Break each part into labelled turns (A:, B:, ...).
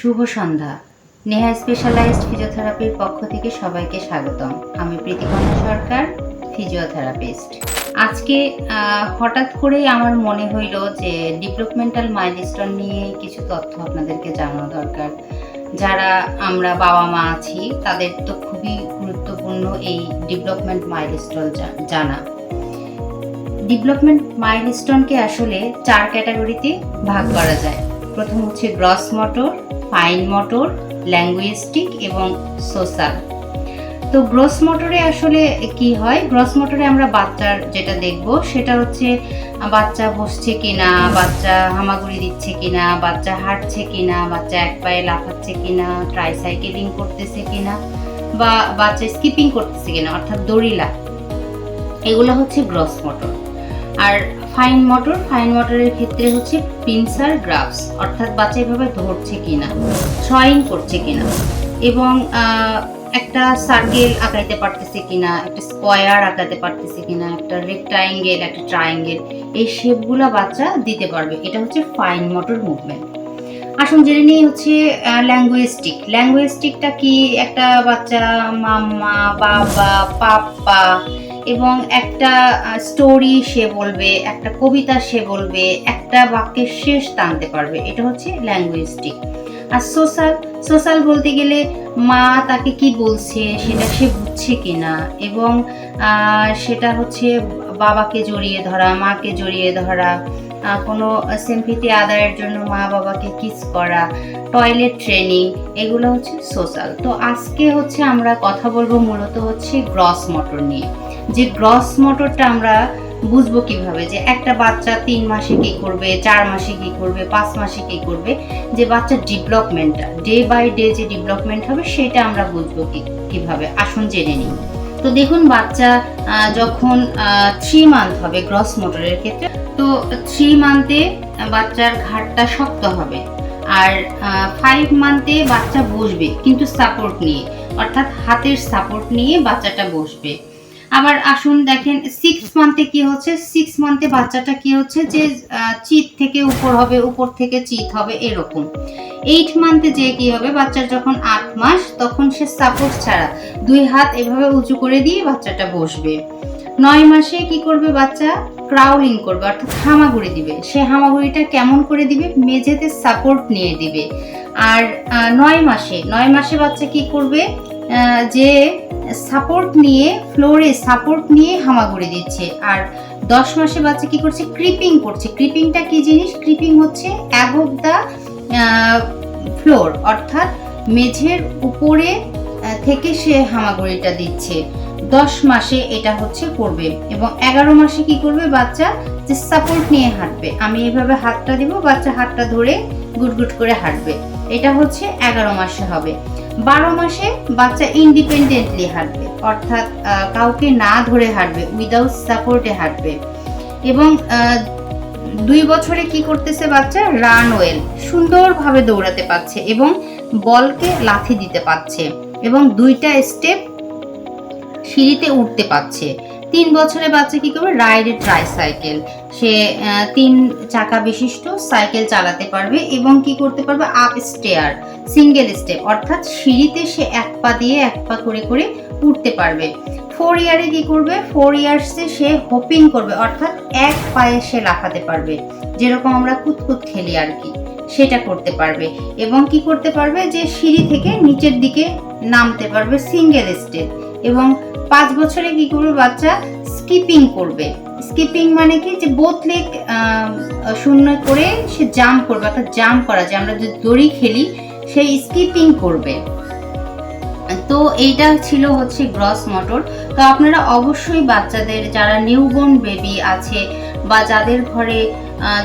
A: শুভ সন্ধ্যা। Neha specialised ফিজিওথেরাপির পক্ষ থেকে সবাইকে স্বাগতম। আমি প্রীতিকণা সরকার, ফিজিওথেরাপিস্ট। আজকে হঠাৎ করেই আমার মনে হইল যে ডেভেলপমেন্টাল মাইলস্টোন নিয়ে কিছু তথ্য আপনাদেরকে জানানো দরকার। যারা আমরা বাবা মা আছি তাদের তো খুবই গুরুত্বপূর্ণ এই ডেভেলপমেন্ট মাইলস্টোন জানা। ডেভেলপমেন্ট মাইলস্টোনকে আসলে 4 ক্যাটাগরিতে ভাগ করা যায়। প্রথম হচ্ছে gross motor, fine motor, linguistic এবং সোশ্যাল। তো গ্রস মোটরে আসলে কি হয়, গ্রস মোটরে আমরা বাচ্চার যেটা দেখব সেটা হচ্ছে বাচ্চা বসছে কিনা, বাচ্চা হামাগুড়ি দিচ্ছে কিনা, বাচ্চা হাঁটছে কিনা, বাচ্চা এক পায়ে লাফাচ্ছে কিনা, ট্রাইসাইকেলিং করতেছে কিনা, বা বাচ্চা স্কিপিং করতেছে কিনা অর্থাৎ দড়িলা, এগুলো হচ্ছে গ্রস মোটর। আর ফাইন মোটরের ক্ষেত্রে হচ্ছে পিনসার গ্রাফস অর্থাৎ বাচ্চা এভাবে ধরছে কিনা, ড্রয়িং করছে কিনা, এবং একটা সার্কেল আঁকাইতে পারতেছে কিনা, একটা স্কোয়ার আঁকাতে পারতেছে কিনা, একটা রেক্টাঙ্গেল, একটা ট্রায়াঙ্গেল, এই শেপগুলো বাচ্চা দিতে পারবে। এটা হচ্ছে ফাইন মোটর মুভমেন্ট। আসুন জেনে নিই হচ্ছে ল্যাঙ্গুয়েস্টিকটা কি। একটা বাচ্চা মাম্মা, বাবা, পাপ্পা এবং একটা স্টোরি সে বলবে, একটা কবিতা সে বলবে, একটা বাক্যের শেষ টানতে পারবে, এটা হচ্ছে ল্যাঙ্গুয়েস্টিক। আর সোশ্যাল বলতে গেলে মা তাকে কি বলছে সেটা সে বুঝছে কিনা, এবং সেটা হচ্ছে বাবাকে জড়িয়ে ধরা, মাকে জড়িয়ে ধরা, কোনো সিম্পিতি আদায়ের জন্য মা বাবাকে কিস করা, টয়লেট ট্রেনিং, এগুলো হচ্ছে সোশ্যাল। তো আজকে হচ্ছে আমরা কথা বলবো মূলত হচ্ছে গ্রস মোটর নিয়ে। যে গ্রস মোটরটা আমরা বুঝবো কিভাবে, যে একটা বাচ্চা 3 মাসে কি করবে, 4 মাসে কি করবে, 5 মাসে কি করবে, যে বাচ্চার ডেভেলপমেন্টটা ডে বাই ডে যে ডেভেলপমেন্ট হবে সেটা আমরা বুঝবো কিভাবে। আসুন জেনে নিই। তো দেখুন, বাচ্চা যখন 3 মান্থ হবে গ্রস মোটরের ক্ষেত্রে, তো 3 মান্থে বাচ্চার ঘাড়টা শক্ত হবে। আর 5 মান্থে বাচ্চা বসবে কিন্তু সাপোর্ট নিয়ে, অর্থাৎ হাতের সাপোর্ট নিয়ে বাচ্চাটা বসবে। আবার আসুন দেখেন 6 মান্থে কি হচ্ছে, 6 মান্থে বাচ্চাটা কি হচ্ছে যে চিত থেকে উপর হবে, উপর থেকে চিত হবে, এরকম। 8 মান্থে যে কি হবে, বাচ্চার যখন 8 মাস তখন সে সাপোর্ট ছাড়া 2 হাত এভাবে উঁচু করে দিয়ে বাচ্চাটা বসবে। 9 মাসে কি করবে, বাচ্চা ক্রাউলিং করবে অর্থাৎ হামাগুড়ি দিবে। সে হামাগুড়িটা কেমন করে দিবে, মেঝেতে সাপোর্ট নিয়ে দিবে। আর 9 মাসে বাচ্চা কি করবে, যে সাপোর্ট নিয়ে ফ্লোরে সাপোর্ট নিয়ে হামাগুড়ি দিচ্ছে। আর 10 মাসে বাচ্চা কি করছে, ক্রিপিং করছে। ক্রিপিংটা কি জিনিস, ক্রিপিং হচ্ছে অ্যাবভ দা ফ্লোর অর্থাৎ মেঝের উপরে থেকে সে হামাগুড়িটা দিচ্ছে। 10 মাসে এটা হচ্ছে করবে। এবং 11 মাসে কি করবে, বাচ্চা যে সাপোর্ট নিয়ে হাঁটবে, আমি এইভাবে হাতটা দিব, বাচ্চা হাতটা ধরে গুটগুট করে হাঁটবে, এটা হচ্ছে 11 মাসে হবে। 12 মাসে বাচ্চা ইন্ডিপেন্ডেন্টলি হাঁটবে অর্থাৎ কাউকে না ধরে হাঁটবে, উইদাউট সাপোর্টে হাঁটবে। এবং 2 বছরে কি করতেছে, বাচ্চা রান ওয়েল, সুন্দরভাবে দৌড়াতে পারছে এবং বলকে লাথি দিতে পারছে এবং 2টা স্টেপ সিঁড়িতে উঠতে পারছে। 3 বছরে বাচ্চা কি করবে, রাইড এ ট্রাইসাইকেল, সে 3 চাকা বিশিষ্ট সাইকেল চালাতে পারবে এবং কি করতে পারবে, আপ স্টেয়ার, সিঙ্গেল স্টেপ অর্থাৎ সিঁড়িতে সে 1 পা দিয়ে 1 পা করে করে উঠতে পারবে। 4 ইয়ারে কি করবে, 4 ইয়ার্সে সে হোপিং করবে অর্থাৎ 1 পায়ে সে লাফাতে পারবে, যেরকম আমরা কুতকুত খেলি আর কি, সেটা করতে পারবে। এবং কি করতে পারবে, যে সিঁড়ি থেকে নিচের দিকে নামতে পারবে, সিঙ্গেল স্টেপ। এবং 5 বছরে কি করবে, বাচ্চা স্কিপিং করবে। স্কিপিং মানে কি, যে বোথ লেগ শূন্য করে সে জাম্প করবে, অর্থাৎ জাম্প করা, যে আমরা যে দড়ি খেলি সেই স্কিপিং করবে। তো এইটা ছিল হচ্ছে গ্রস মোটর। তো আপনারা অবশ্যই বাচ্চাদের, যারা নিউবর্ন বেবি আছে বা যাদের ঘরে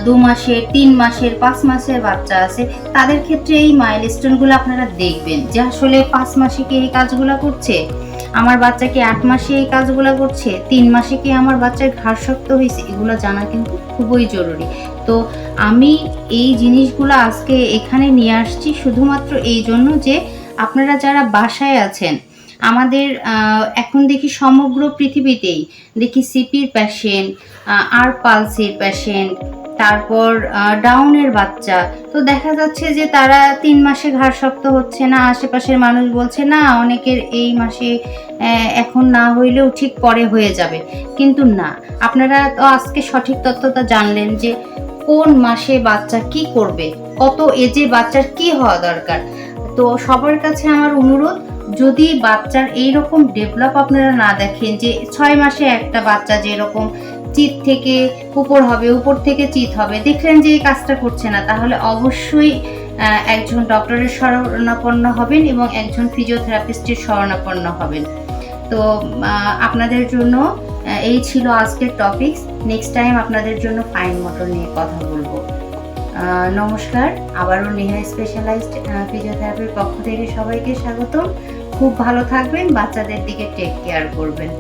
A: 2 মাসের, 3 মাসের, 5 মাসের বাচ্চা আছে, তাদের ক্ষেত্রে এই মাইলস্টোনগুলো আপনারা দেখবেন যে আসলে 5 মাসে কি এই কাজগুলো করছে, আমার বাচ্চা কি 8 মাসে এই কাজগুলো করছে, 3 মাসে কি আমার বাচ্চার ঘাড় শক্ত হয়েছে, এগুলো জানা কিন্তু খুবই জরুরি। তো আমি এই জিনিসগুলো আজকে এখানে নিয়ে আসছি শুধুমাত্র এই জন্য যে আপনারা যারা বাসায় আছেন, আমাদের এখন দেখি সমগ্র পৃথিবীতেই দেখি সিপির পেশেন্ট, আর পালসির পেশেন্ট, তারপর ডাউনের বাচ্চা, তো দেখা যাচ্ছে যে তারা 3 মাসে ঘাড় শক্ত হচ্ছে না, আশেপাশের মানুষ বলছে না অনেকের এই মাসে এখন না হইলেও ঠিক পরে হয়ে যাবে, কিন্তু না, আপনারা তো আজকে সঠিক তথ্যটা জানলেন যে কোন মাসে বাচ্চা কি করবে, কত এজে বাচ্চার কি হওয়া দরকার। তো সবার কাছে আমার অনুরোধ, যদি বাচ্চার এইরকম ডেভেলপ আপনারা না দেখেন যে 6 মাসে একটা বাচ্চা যেরকম চিত থেকে উপর হবে, উপর থেকে চিত হবে, দেখলেন যে এই কাজটা করছে না, তাহলে অবশ্যই একজন ডক্টরের শরণাপন্ন হবেন এবং একজন ফিজিওথেরাপিস্টের শরণাপন্ন হবেন। তো আপনাদের জন্য এই ছিল আজকের টপিকস। নেক্সট টাইম আপনাদের জন্য ফাইন মোটর নিয়ে কথা বলবো। নমস্কার, আবারও নেহা স্পেশালাইজড ফিজিওথেরাপির পক্ষ থেকে সবাইকে স্বাগতম। খুব ভালো থাকবেন, বাচ্চাদের দিকে টেক কেয়ার করবেন।